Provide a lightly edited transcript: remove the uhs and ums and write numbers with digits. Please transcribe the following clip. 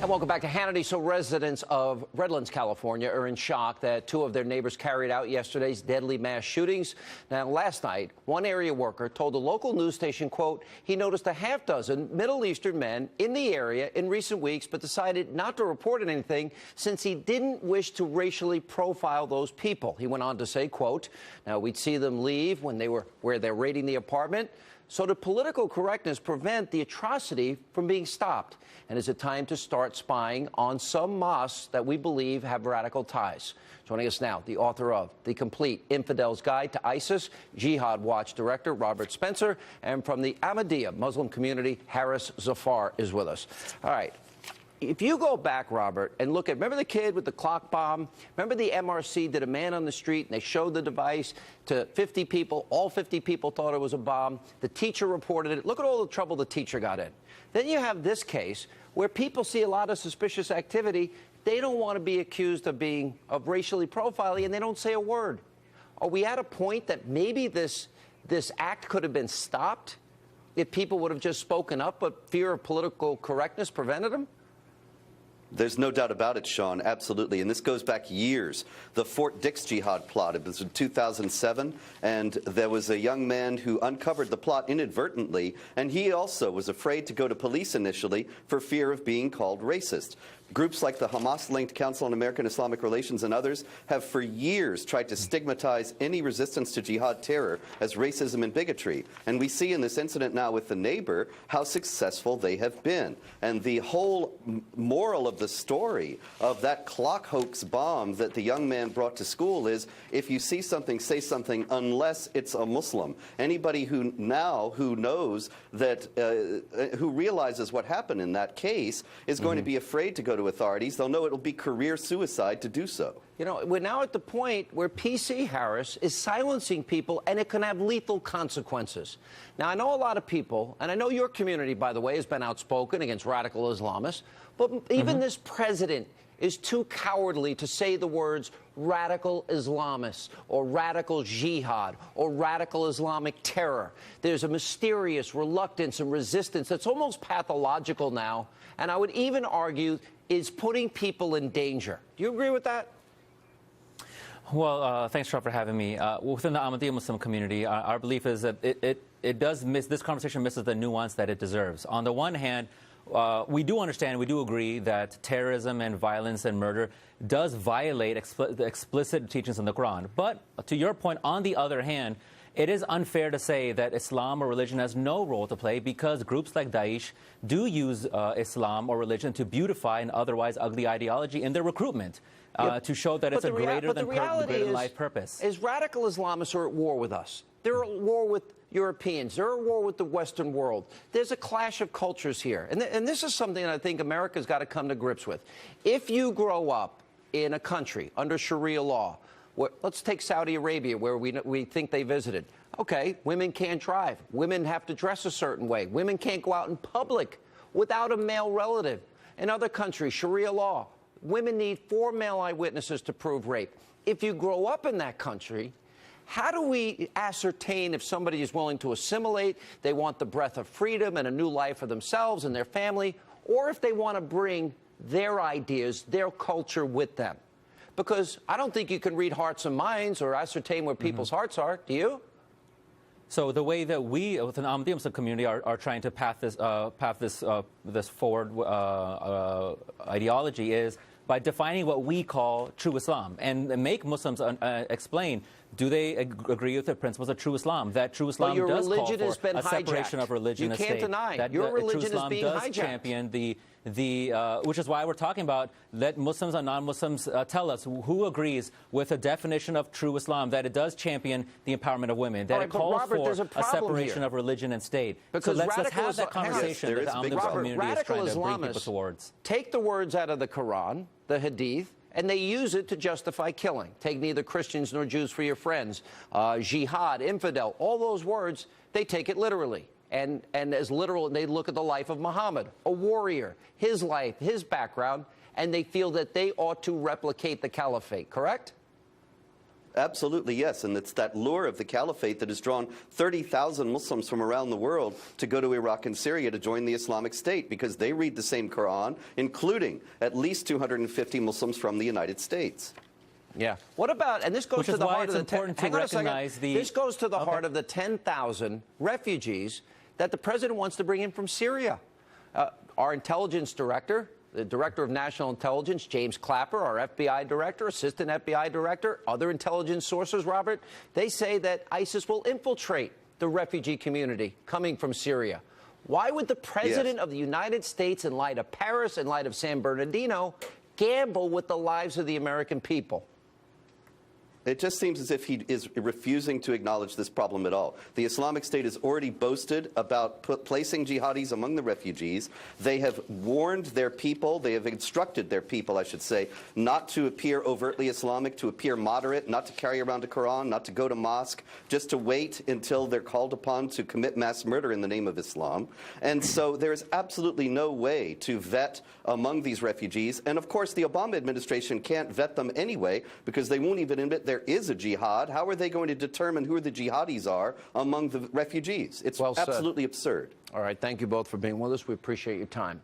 And welcome back to Hannity. So residents of Redlands, California are in shock that two of their neighbors carried out yesterday's deadly mass shootings. Now, last night, one area worker told the local news station, quote, he noticed a half dozen Middle Eastern men in the area in recent weeks, but decided not to report anything since he didn't wish to racially profile those people. He went on to say, quote, now we'd see them leave when they were where they're raiding the apartment. So did political correctness prevent the atrocity from being stopped? And is it time to start spying on some mosques that we believe have radical ties? Joining us now, the author of The Complete Infidel's Guide to ISIS, Jihad Watch director Robert Spencer, and from the Ahmadiyya Muslim community, Haris Zafar is with us. All right. If you go back, Robert, and look at, remember the kid with the clock bomb? Remember the MRC did a man on the street, and they showed the device to 50 people. All 50 people thought it was a bomb. The teacher reported it. Look at all the trouble the teacher got in. Then you have this case where people see a lot of suspicious activity. They don't want to be accused of racially profiling, and they don't say a word. Are we at a point that maybe this act could have been stopped if people would have just spoken up, but fear of political correctness prevented them? There's no doubt about it, Sean, absolutely. And this goes back years. The Fort Dix Jihad plot, it was in 2007, and there was a young man who uncovered the plot inadvertently, and he also was afraid to go to police initially for fear of being called racist. Groups like the Hamas-linked Council on American Islamic Relations and others have for years tried to stigmatize any resistance to jihad terror as racism and bigotry. And we see in this incident now with the neighbor how successful they have been. And the whole moral of the story of that clock hoax bomb that the young man brought to school is, if you see something, say something, unless it's a Muslim. Anybody who knows that, who realizes what happened in that case is going to be afraid to go to authorities. They'll know it'll be career suicide to do so. You know, we're now at the point where PC Harris is silencing people, and it can have lethal consequences. Now, I know a lot of people, and I know your community, by the way, has been outspoken against radical Islamists, but even this president is too cowardly to say the words radical Islamists or radical jihad or radical Islamic terror. There's a mysterious reluctance and resistance that's almost pathological now, and I would even argue is putting people in danger. Do you agree with that? Well, thanks, Trump, for having me. Within the Ahmadiyya Muslim community, our belief is that this conversation misses the nuance that it deserves. On the one hand, we do understand, we do agree that terrorism and violence and murder does violate the explicit teachings in the Quran. But to your point, on the other hand, it is unfair to say that Islam or religion has no role to play because groups like Daesh do use Islam or religion to beautify an otherwise ugly ideology in their recruitment to show that it's a greater than life purpose. Is radical Islamists are at war with us. They're at war with Europeans. They're at war with the Western world. There's a clash of cultures here. And this is something that I think America's got to come to grips with. If you grow up in a country under Sharia law, let's take Saudi Arabia, where we think they visited. Okay, women can't drive. Women have to dress a certain way. Women can't go out in public without a male relative. In other countries, Sharia law, women need 4 male eyewitnesses to prove rape. If you grow up in that country, how do we ascertain if somebody is willing to assimilate, they want the breath of freedom and a new life for themselves and their family, or if they want to bring their ideas, their culture with them? Because I don't think you can read hearts and minds or ascertain where people's hearts are. Do you? So the way that we, within the Ahmadiyya Muslim community, are trying to path this forward ideology is by defining what we call true Islam and make Muslims explain, do they agree with the principles of true Islam? That true Islam does call for a separation of religion and state. You can't deny that your religion true Islam is being does hijacked. Champion which is why we're talking about let Muslims and non-Muslims tell us who agrees with a definition of true Islam, that it does champion the empowerment of women, that it calls for a separation of religion and state. Because so let's have that conversation that the Ahmadiyya community is trying to bring people towards. Take the words out of the Quran, the Hadith, and they use it to justify killing. Take neither Christians nor Jews for your friends. Jihad, infidel, all those words, they take it literally. And as literal, they look at the life of Muhammad, a warrior, his life, his background, and they feel that they ought to replicate the caliphate, correct? Absolutely, yes. And it's that lure of the caliphate that has drawn 30,000 Muslims from around the world to go to Iraq and Syria to join the Islamic State because they read the same Quran, including at least 250 Muslims from the United States. Yeah. What about, and this goes Which to is the why heart it's of the important to recognize the. This goes to the heart of the 10,000 refugees that the president wants to bring in from Syria. Our intelligence director, the director of national intelligence, James Clapper, our FBI director, assistant FBI director, other intelligence sources, Robert, they say that ISIS will infiltrate the refugee community coming from Syria. Why would the president of the United States, in light of Paris, in light of San Bernardino, gamble with the lives of the American people? It just seems as if he is refusing to acknowledge this problem at all. The Islamic State has already boasted about placing jihadis among the refugees. They have warned their people, they have instructed their people, I should say, not to appear overtly Islamic, to appear moderate, not to carry around a Quran, not to go to mosque, just to wait until they're called upon to commit mass murder in the name of Islam. And so there is absolutely no way to vet among these refugees. And of course, the Obama administration can't vet them anyway because they won't even admit there is a jihad. How are they going to determine who the jihadis are among the refugees? It's absolutely absurd. All right. Thank you both for being with us. We appreciate your time.